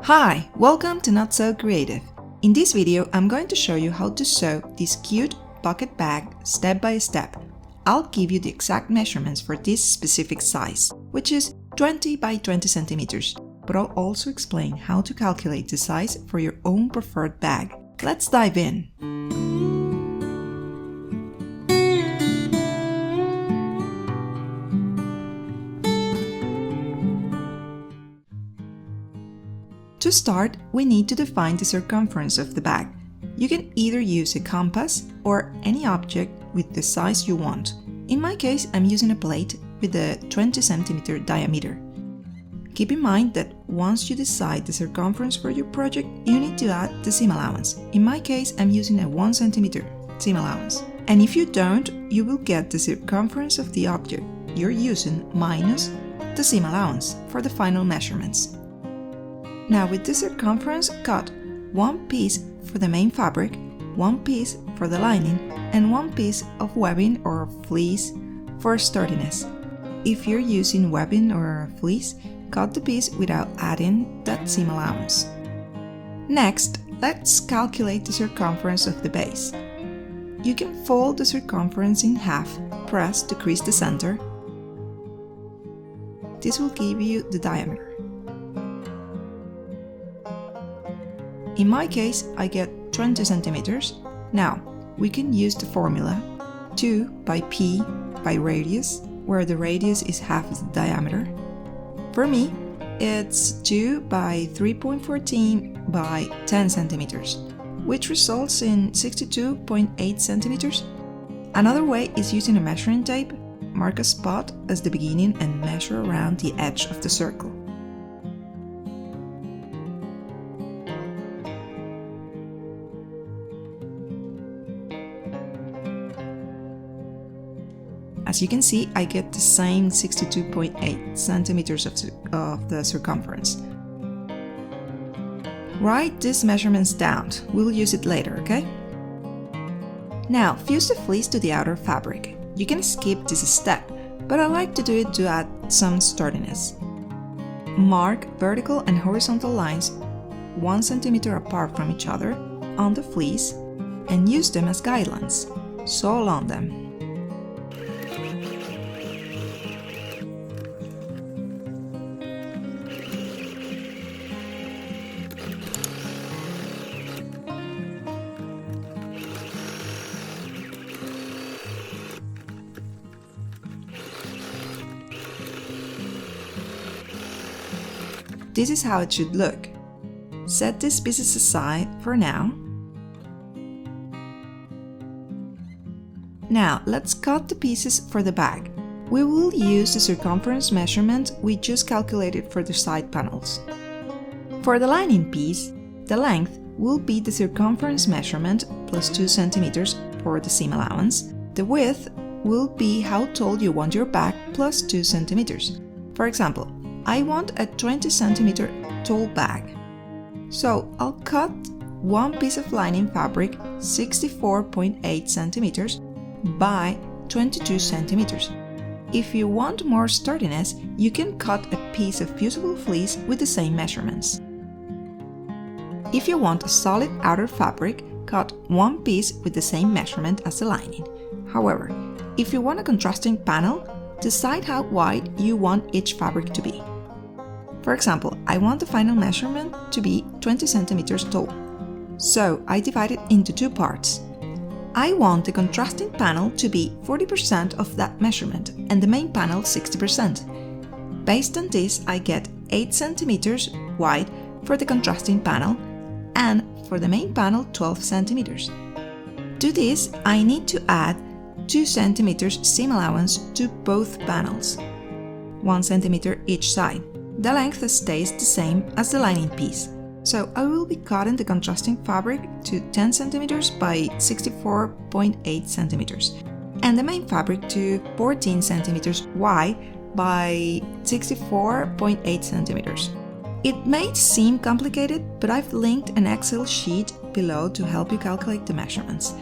Hi, welcome to Knot So Kreativ. In this video, I'm going to show you how to sew this cute pocket bag step by step. I'll give you the exact measurements for this specific size, which is 20 by 20 centimeters, but I'll also explain how to calculate the size for your own preferred bag. Let's dive in. To start, we need to define the circumference of the bag. You can either use a compass or any object with the size you want. In my case, I'm using a plate with a 20 cm diameter. Keep in mind that once you decide the circumference for your project, you need to add the seam allowance. In my case, I'm using a 1 cm seam allowance. And if you don't, you will get the circumference of the object you're using minus the seam allowance for the final measurements. Now with the circumference, cut one piece for the main fabric, one piece for the lining, and one piece of webbing or fleece for sturdiness. If you're using webbing or fleece, cut the piece without adding that seam allowance. Next, let's calculate the circumference of the base. You can fold the circumference in half, press to crease the center. This will give you the diameter. In my case, I get 20 centimeters. Now, we can use the formula 2 by p by radius, where the radius is half the diameter. For me, it's 2 by 3.14 by 10 centimeters, which results in 62.8 centimeters. Another way is using a measuring tape. Mark a spot as the beginning and measure around the edge of the circle. As you can see, I get the same 62.8 centimeters of the circumference. Write these measurements down. We'll use it later, okay? Now, fuse the fleece to the outer fabric. You can skip this step, but I like to do it to add some sturdiness. Mark vertical and horizontal lines 1 centimeter apart from each other on the fleece and use them as guidelines. Sew along them. This is how it should look. Set these pieces aside for now. Now, let's cut the pieces for the bag. We will use the circumference measurement we just calculated for the side panels. For the lining piece, the length will be the circumference measurement plus 2 centimeters for the seam allowance. The width will be how tall you want your bag plus 2 centimeters. For example, I want a 20 centimeter tall bag. So I'll cut one piece of lining fabric 64.8 centimeters by 22 centimeters. If you want more sturdiness, you can cut a piece of fusible fleece with the same measurements. If you want a solid outer fabric, cut one piece with the same measurement as the lining. However, if you want a contrasting panel, decide how wide you want each fabric to be. For example, I want the final measurement to be 20 centimeters tall. So I divide it into two parts. I want the contrasting panel to be 40% of that measurement and the main panel 60%. Based on this, I get 8 centimeters wide for the contrasting panel and for the main panel 12 centimeters. To this, I need to add 2 centimeters seam allowance to both panels, 1 centimeter each side. The length stays the same as the lining piece. So I will be cutting the contrasting fabric to 10 centimeters by 64.8 centimeters and the main fabric to 14 centimeters wide by 64.8 centimeters. It may seem complicated, but I've linked an Excel sheet below to help you calculate the measurements.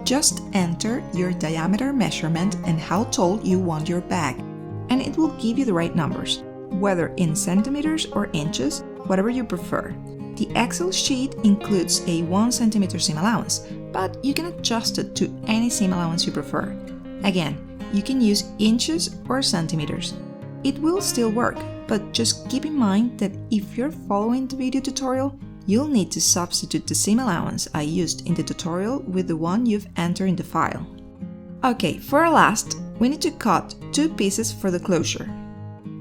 Just enter your diameter measurement and how tall you want your bag, and it will give you the right numbers, whether in centimeters or inches, whatever you prefer. The Excel sheet includes a 1 cm seam allowance, but you can adjust it to any seam allowance you prefer. Again, you can use inches or centimeters. It will still work, but just keep in mind that if you're following the video tutorial, you'll need to substitute the seam allowance I used in the tutorial with the one you've entered in the file. Okay, for our last, we need to cut 2 pieces for the closure.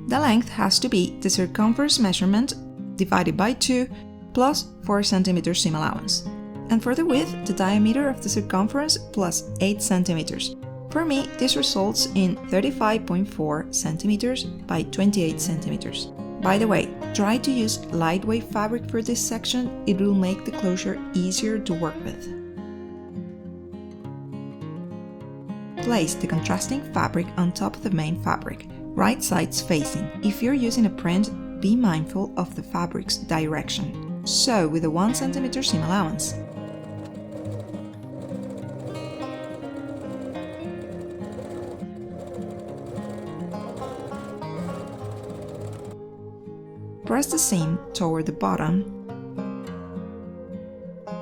The length has to be the circumference measurement divided by 2 plus 4 cm seam allowance. And for the width, the diameter of the circumference plus 8 cm. For me, this results in 35.4 cm by 28 cm. By the way, try to use lightweight fabric for this section, it will make the closure easier to work with. Place the contrasting fabric on top of the main fabric, right sides facing. If you're using a print, be mindful of the fabric's direction. Sew with a 1 cm seam allowance. Press the seam toward the bottom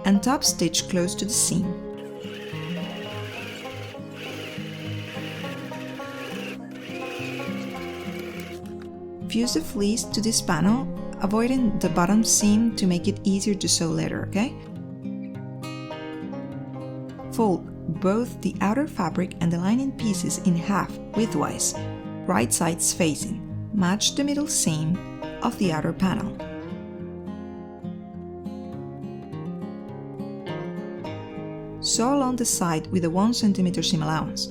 and top stitch close to the seam. Fuse the fleece to this panel, avoiding the bottom seam to make it easier to sew later, okay? Fold both the outer fabric and the lining pieces in half widthwise, right sides facing. Match the middle seam of the outer panel. Sew along the side with a 1 cm seam allowance.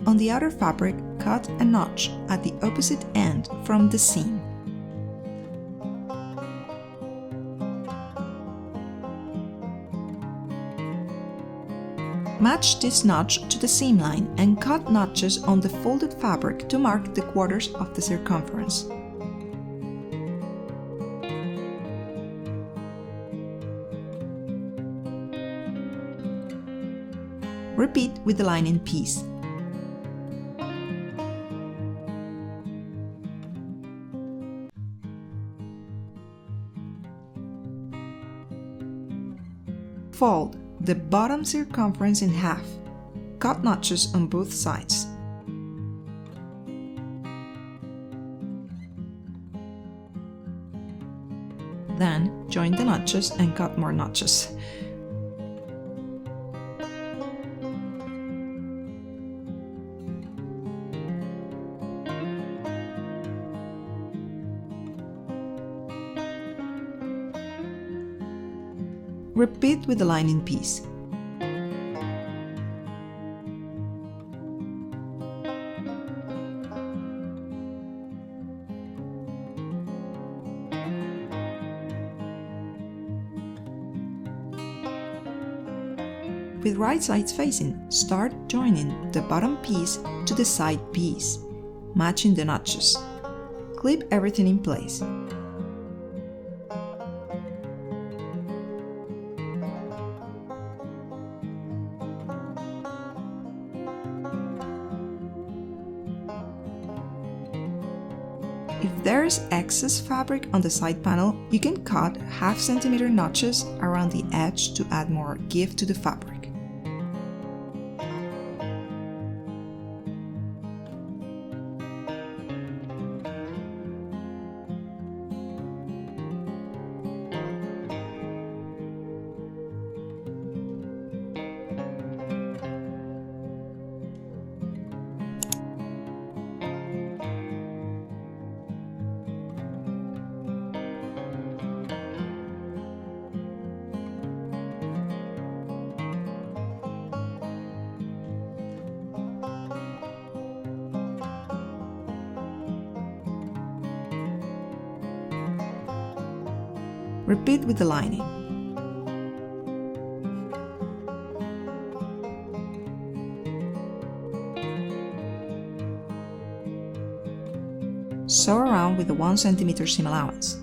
On the outer fabric, cut a notch at the opposite end from the seam. Match this notch to the seam line and cut notches on the folded fabric to mark the quarters of the circumference. Repeat with the lining piece. Fold the bottom circumference in half. Cut notches on both sides. Then join the notches and cut more notches. Repeat with the lining piece. With right sides facing, start joining the bottom piece to the side piece, matching the notches. Clip everything in place. If there is excess fabric on the side panel, you can cut 1/2 cm notches around the edge to add more give to the fabric. Repeat with the lining. Sew around with the 1 cm seam allowance.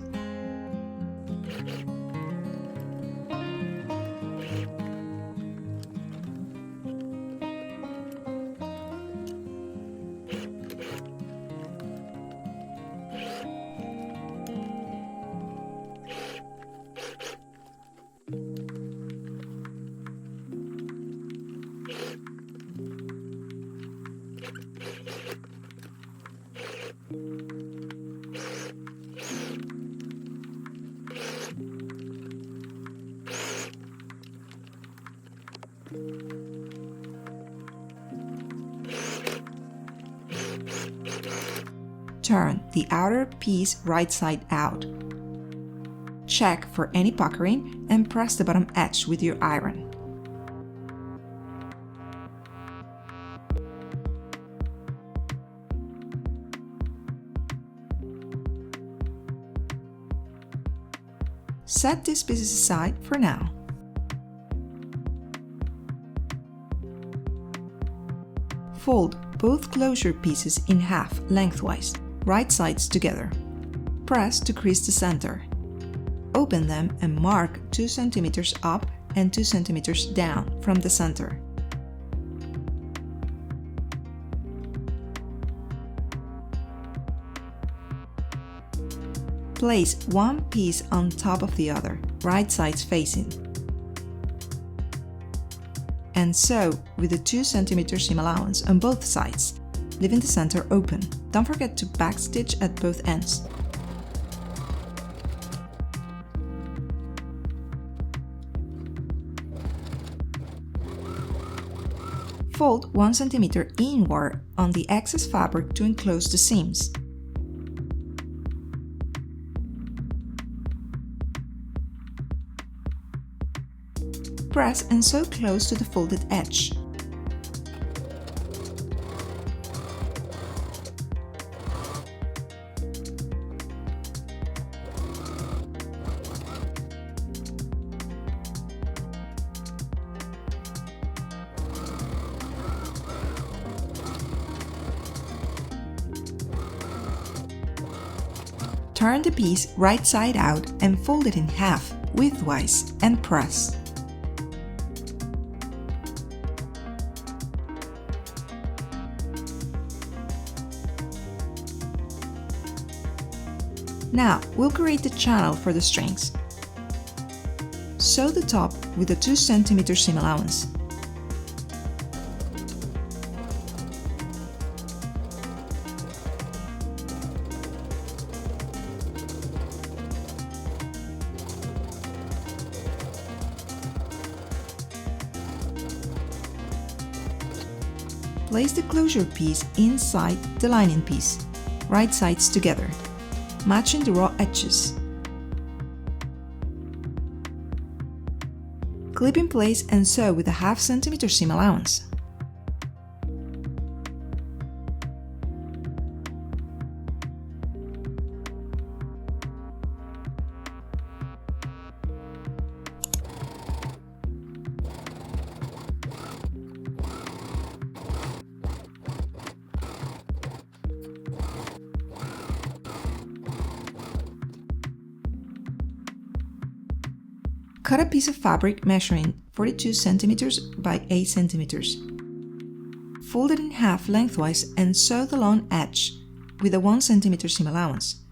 Turn the outer piece right side out. Check for any puckering and press the bottom edge with your iron. Set these pieces aside for now. Fold both closure pieces in half lengthwise, right sides together. Press to crease the center. Open them and mark 2 cm up and 2 cm down from the center. Place one piece on top of the other, right sides facing. And sew with the 2 cm seam allowance on both sides, leaving the center open. Don't forget to backstitch at both ends. Fold 1 cm inward on the excess fabric to enclose the seams. Press and sew close to the folded edge. Turn the piece right side out and fold it in half, widthwise, and press. Now, we'll create the channel for the strings. Sew the top with a 2 cm seam allowance. Place the closure piece inside the lining piece, right sides together, matching the raw edges. Clip in place and sew with a ½ cm seam allowance. Cut a piece of fabric measuring 42 cm by 8 cm. Fold it in half lengthwise and sew the long edge with a 1 cm seam allowance.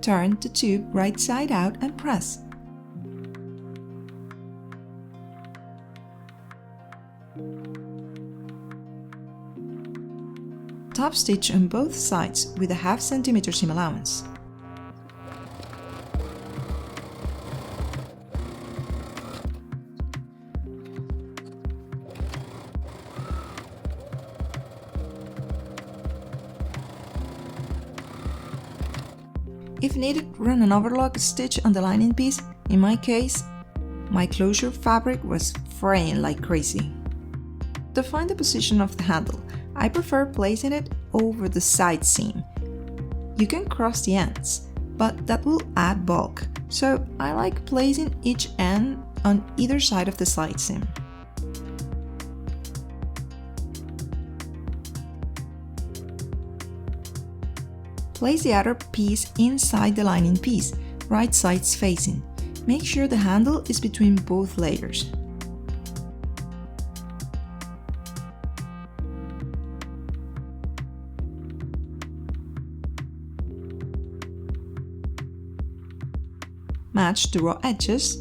Turn the tube right side out and press. Top stitch on both sides with a ½ cm seam allowance. If needed, run an overlock stitch on the lining piece. In my case, my closure fabric was fraying like crazy. To find the position of the handle, I prefer placing it over the side seam. You can cross the ends, but that will add bulk, so I like placing each end on either side of the side seam. Place the outer piece inside the lining piece, right sides facing. Make sure the handle is between both layers. Match the raw edges,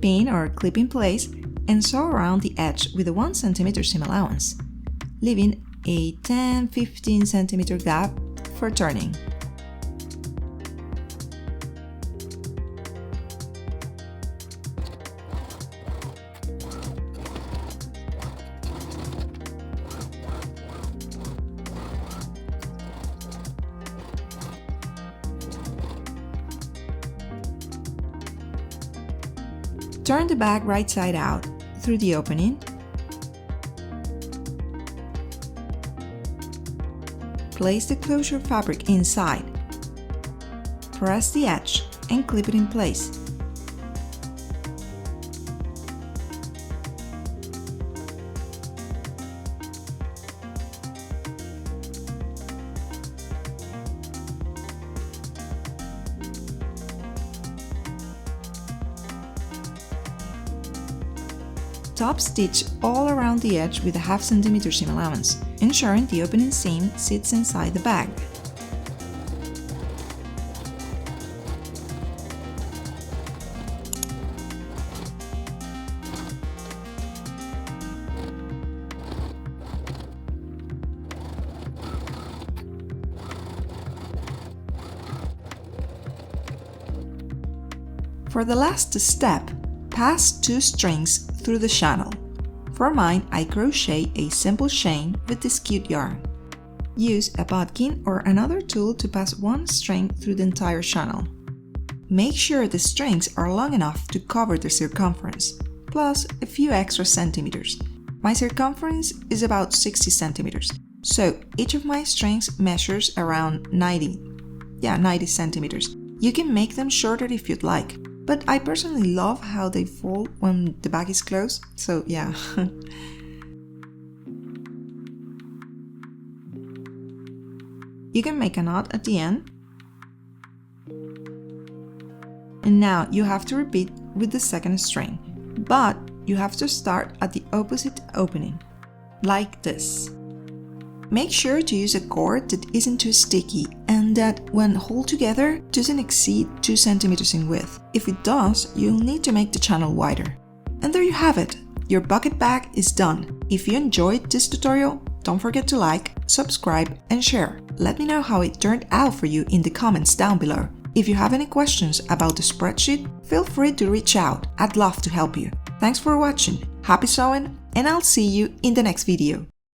pin or clip in place, and sew around the edge with a 1 cm seam allowance, leaving a 10-15 centimeter gap for turning. Turn the bag right side out through the opening. Place the closure fabric inside. Press the edge and clip it in place. Top stitch all around the edge with a ½ centimeter seam allowance, ensuring the opening seam sits inside the bag. For the last step, pass 2 strings through the channel. For mine, I crochet a simple chain with this cute yarn. Use a bodkin or another tool to pass 1 string through the entire channel. Make sure the strings are long enough to cover the circumference, plus a few extra centimeters. My circumference is about 60 centimeters, so each of my strings measures around 90 centimeters. You can make them shorter if you'd like, but I personally love how they fold when the bag is closed, so yeah. You can make a knot at the end. And now you have to repeat with the second string, but you have to start at the opposite opening, like this. Make sure to use a cord that isn't too sticky and that, when held together, doesn't exceed 2 centimeters in width. If it does, you'll need to make the channel wider. And there you have it! Your bucket bag is done. If you enjoyed this tutorial, don't forget to like, subscribe, and share. Let me know how it turned out for you in the comments down below. If you have any questions about the spreadsheet, feel free to reach out. I'd love to help you. Thanks for watching, happy sewing, and I'll see you in the next video.